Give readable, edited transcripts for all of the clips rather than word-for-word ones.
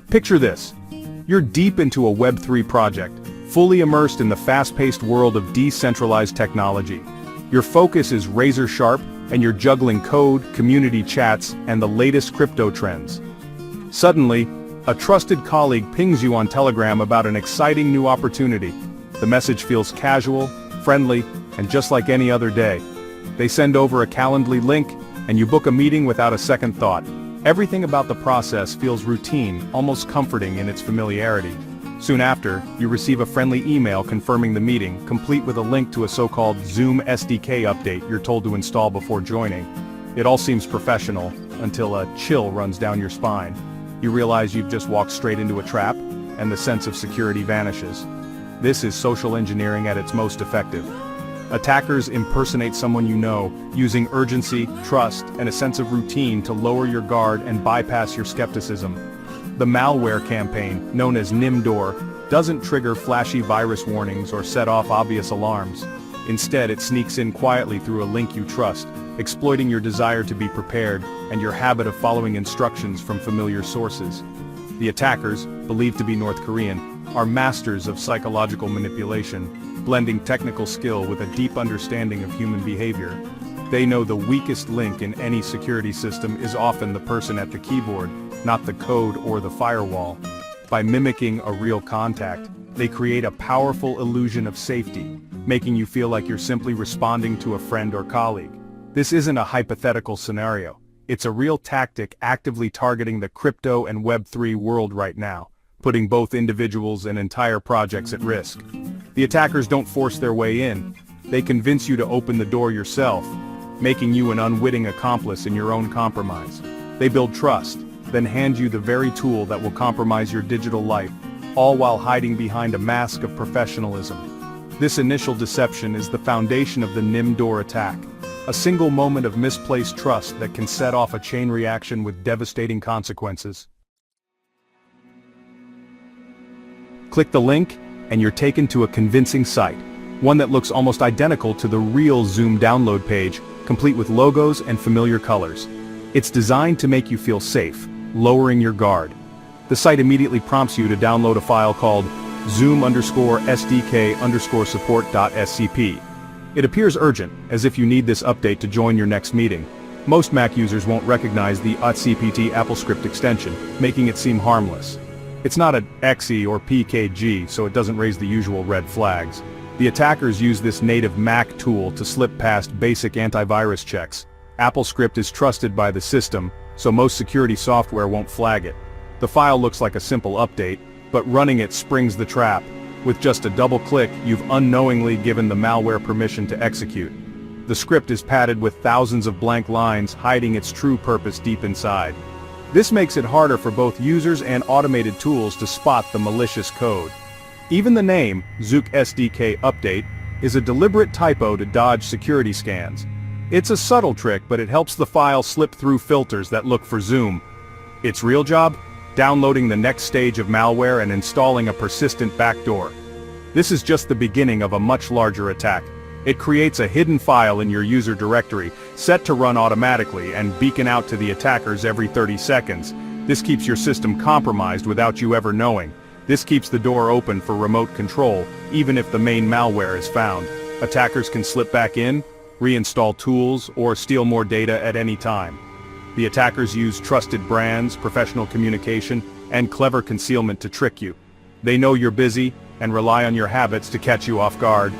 Picture this. You're deep into a Web3 project, fully immersed in the fast-paced world of decentralized technology. Your focus is razor-sharp, and you're juggling code, community chats, and the latest crypto trends. Suddenly, a trusted colleague pings you on Telegram about an exciting new opportunity. The message feels casual, friendly, and just like any other day. They send over a Calendly link, and you book a meeting without a second thought. Everything about the process feels routine, almost comforting in its familiarity. Soon after, you receive a friendly email confirming the meeting, complete with a link to a so-called Zoom SDK update you're told to install before joining. It all seems professional, until a chill runs down your spine. You realize you've just walked straight into a trap, and the sense of security vanishes. This is social engineering at its most effective. Attackers impersonate someone you know, using urgency, trust, and a sense of routine to lower your guard and bypass your skepticism. The malware campaign, known as NimDoor, doesn't trigger flashy virus warnings or set off obvious alarms. Instead, it sneaks in quietly through a link you trust, exploiting your desire to be prepared and your habit of following instructions from familiar sources. The attackers, believed to be North Korean, are masters of psychological manipulation, blending technical skill with a deep understanding of human behavior. They know the weakest link in any security system is often the person at the keyboard, not the code or the firewall. By mimicking a real contact, they create a powerful illusion of safety, making you feel like you're simply responding to a friend or colleague. This isn't a hypothetical scenario. It's a real tactic actively targeting the crypto and Web3 world right now, putting both individuals and entire projects at risk. The attackers don't force their way in. They convince you to open the door yourself, making you an unwitting accomplice in your own compromise. They build trust, then hand you the very tool that will compromise your digital life, all while hiding behind a mask of professionalism. This initial deception is the foundation of the NimDoor attack, a single moment of misplaced trust that can set off a chain reaction with devastating consequences. Click the link, and you're taken to a convincing site, one that looks almost identical to the real Zoom download page, complete with logos and familiar colors. It's designed to make you feel safe, lowering your guard. The site immediately prompts you to download a file called zoom_sdk_support.scp. It appears urgent, as if you need this update to join your next meeting. Most Mac users won't recognize the .cpt AppleScript extension, making it seem harmless. It's not an .exe or PKG, so it doesn't raise the usual red flags. The attackers use this native Mac tool to slip past basic antivirus checks. AppleScript is trusted by the system, so most security software won't flag it. The file looks like a simple update, but running it springs the trap. With just a double click, you've unknowingly given the malware permission to execute. The script is padded with thousands of blank lines, hiding its true purpose deep inside. This makes it harder for both users and automated tools to spot the malicious code. Even the name, Zoom SDK Update, is a deliberate typo to dodge security scans. It's a subtle trick, but it helps the file slip through filters that look for Zoom. Its real job? Downloading the next stage of malware and installing a persistent backdoor. This is just the beginning of a much larger attack. It creates a hidden file in your user directory, set to run automatically and beacon out to the attackers every 30 seconds. This keeps your system compromised without you ever knowing. This keeps the door open for remote control, even if the main malware is found. Attackers can slip back in, reinstall tools, or steal more data at any time. The attackers use trusted brands, professional communication, and clever concealment to trick you. They know you're busy, and rely on your habits to catch you off guard.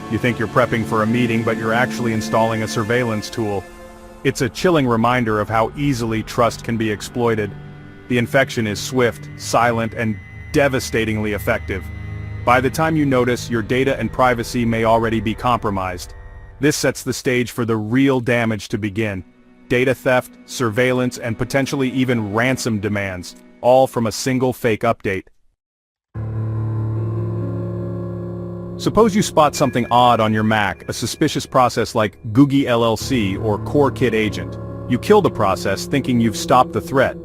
You think you're prepping for a meeting, but you're actually installing a surveillance tool. It's a chilling reminder of how easily trust can be exploited. The infection is swift, silent, and devastatingly effective. By the time you notice, your data and privacy may already be compromised. This sets the stage for the real damage to begin. Data theft, surveillance, and potentially even ransom demands, all from a single fake update. Suppose you spot something odd on your Mac, a suspicious process like Googie LLC or CoreKit agent. You kill the process thinking you've stopped the threat.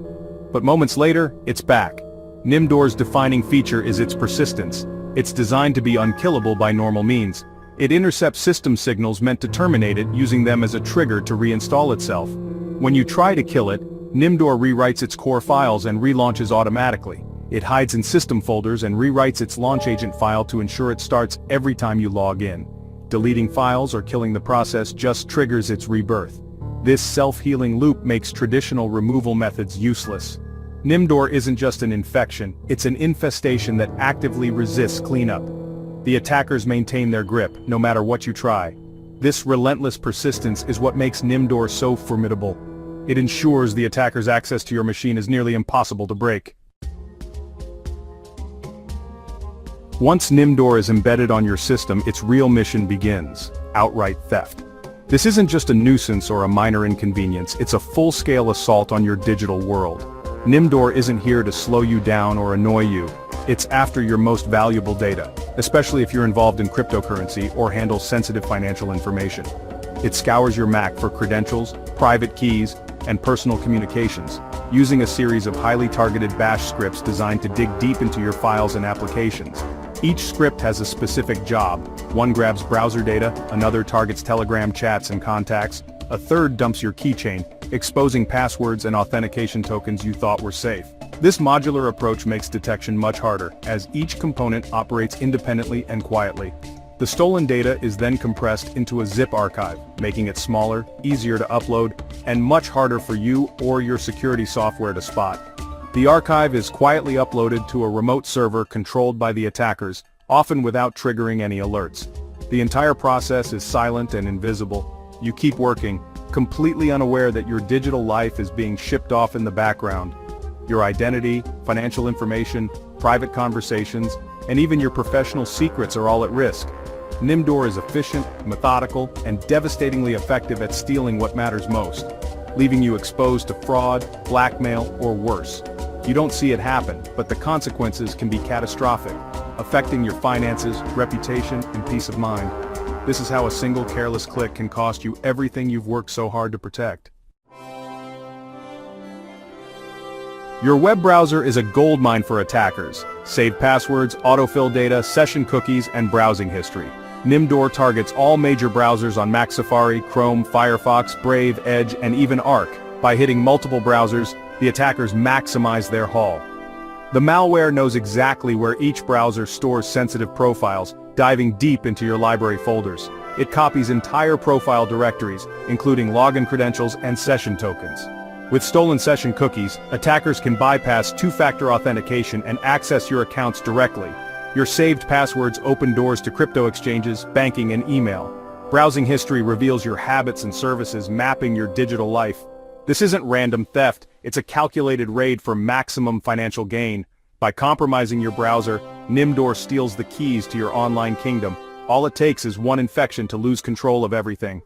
But moments later, it's back. NimDoor's defining feature is its persistence. It's designed to be unkillable by normal means. It intercepts system signals meant to terminate it, using them as a trigger to reinstall itself. When you try to kill it, NimDoor rewrites its core files and relaunches automatically. It hides in system folders and rewrites its launch agent file to ensure it starts every time you log in. Deleting files or killing the process just triggers its rebirth. This self-healing loop makes traditional removal methods useless. NimDoor isn't just an infection, it's an infestation that actively resists cleanup. The attackers maintain their grip, no matter what you try. This relentless persistence is what makes NimDoor so formidable. It ensures the attacker's access to your machine is nearly impossible to break. Once NimDoor is embedded on your system, its real mission begins: outright theft. This isn't just a nuisance or a minor inconvenience, it's a full-scale assault on your digital world. NimDoor isn't here to slow you down or annoy you. It's after your most valuable data, especially if you're involved in cryptocurrency or handle sensitive financial information. It scours your Mac for credentials, private keys, and personal communications, using a series of highly targeted bash scripts designed to dig deep into your files and applications. Each script has a specific job. One grabs browser data, another targets Telegram chats and contacts, a third dumps your keychain, exposing passwords and authentication tokens you thought were safe. This modular approach makes detection much harder, as each component operates independently and quietly. The stolen data is then compressed into a zip archive, making it smaller, easier to upload, and much harder for you or your security software to spot. The archive is quietly uploaded to a remote server controlled by the attackers, often without triggering any alerts. The entire process is silent and invisible. You keep working, completely unaware that your digital life is being shipped off in the background. Your identity, financial information, private conversations, and even your professional secrets are all at risk. NimDoor is efficient, methodical, and devastatingly effective at stealing what matters most, leaving you exposed to fraud, blackmail, or worse. You don't see it happen, but the consequences can be catastrophic, affecting your finances, reputation, and peace of mind. This is how a single careless click can cost you everything you've worked so hard to protect. Your web browser is a goldmine for attackers. Saved passwords, autofill data, session cookies, and browsing history. NimDoor targets all major browsers on Mac Safari, Chrome, Firefox, Brave, Edge, and even Arc. By hitting multiple browsers, the attackers maximize their haul. The malware knows exactly where each browser stores sensitive profiles, diving deep into your library folders. It copies entire profile directories, including login credentials and session tokens. With stolen session cookies, attackers can bypass two-factor authentication and access your accounts directly. Your saved passwords open doors to crypto exchanges, banking, and email. Browsing history reveals your habits and services, mapping your digital life. This isn't random theft, it's a calculated raid for maximum financial gain. By compromising your browser, NimDoor steals the keys to your online kingdom. All it takes is one infection to lose control of everything.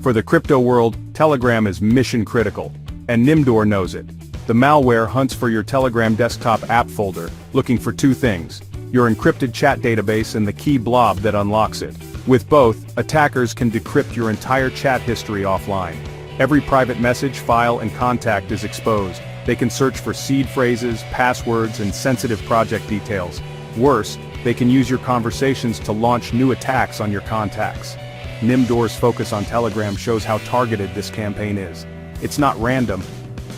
For the crypto world, Telegram is mission critical, and NimDoor knows it. The malware hunts for your Telegram desktop app folder, looking for two things: your encrypted chat database and the key blob that unlocks it. With both, attackers can decrypt your entire chat history offline. Every private message, file, and contact is exposed. They can search for seed phrases, passwords, and sensitive project details. Worse, they can use your conversations to launch new attacks on your contacts. NimDoor's focus on Telegram shows how targeted this campaign is. It's not random,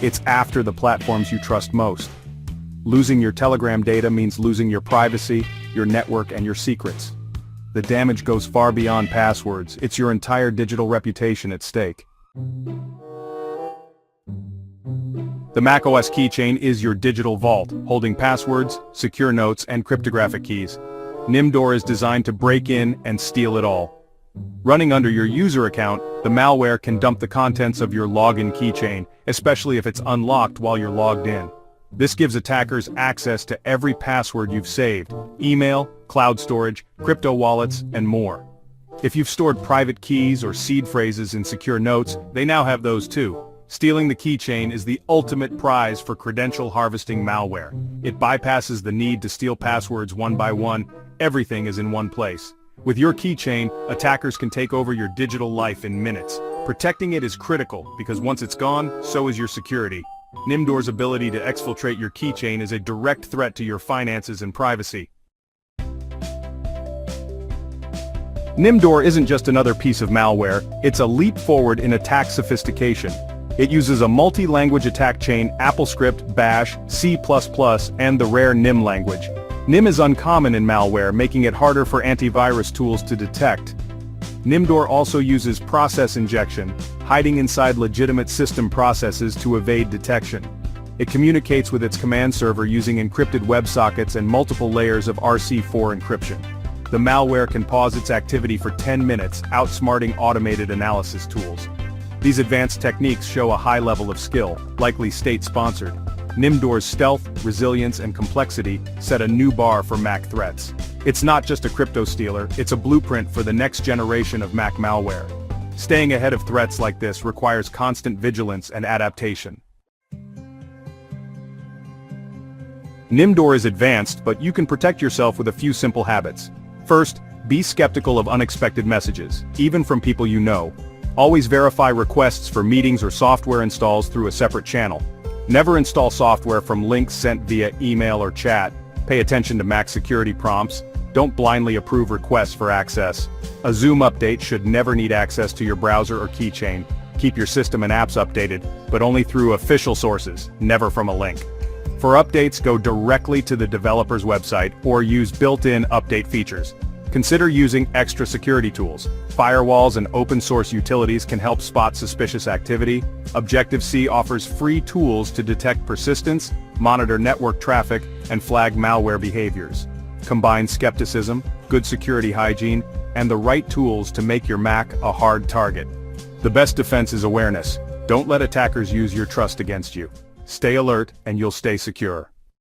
it's after the platforms you trust most. Losing your Telegram data means losing your privacy, your network, and your secrets. The damage goes far beyond passwords, it's your entire digital reputation at stake. The macOS keychain is your digital vault, holding passwords, secure notes, and cryptographic keys. NimDoor is designed to break in and steal it all. Running under your user account, the malware can dump the contents of your login keychain, especially if it's unlocked while you're logged in. This gives attackers access to every password you've saved: email, cloud storage, crypto wallets, and more. If you've stored private keys or seed phrases in secure notes, they now have those too. Stealing the keychain is the ultimate prize for credential harvesting malware. It bypasses the need to steal passwords one by one. Everything is in one place. With your keychain, attackers can take over your digital life in minutes. Protecting it is critical, because once it's gone, so is your security. NimDoor's ability to exfiltrate your keychain is a direct threat to your finances and privacy. NimDoor isn't just another piece of malware, it's a leap forward in attack sophistication. It uses a multi-language attack chain, AppleScript, Bash, C++, and the rare Nim language. Nim is uncommon in malware, making it harder for antivirus tools to detect. NimDoor also uses process injection, hiding inside legitimate system processes to evade detection. It communicates with its command server using encrypted WebSockets and multiple layers of RC4 encryption. The malware can pause its activity for 10 minutes, outsmarting automated analysis tools. These advanced techniques show a high level of skill, likely state-sponsored. NimDoor's stealth, resilience, and complexity set a new bar for Mac threats. It's not just a crypto stealer, it's a blueprint for the next generation of Mac malware. Staying ahead of threats like this requires constant vigilance and adaptation. NimDoor is advanced, but you can protect yourself with a few simple habits. First, be skeptical of unexpected messages, even from people you know. Always verify requests for meetings or software installs through a separate channel. Never install software from links sent via email or chat. Pay attention to Mac security prompts. Don't blindly approve requests for access. A Zoom update should never need access to your browser or keychain. Keep your system and apps updated, but only through official sources, never from a link. For updates, go directly to the developer's website or use built-in update features. Consider using extra security tools. Firewalls and open-source utilities can help spot suspicious activity. Objective-C offers free tools to detect persistence, monitor network traffic, and flag malware behaviors. Combine skepticism, good security hygiene, and the right tools to make your Mac a hard target. The best defense is awareness. Don't let attackers use your trust against you. Stay alert and you'll stay secure.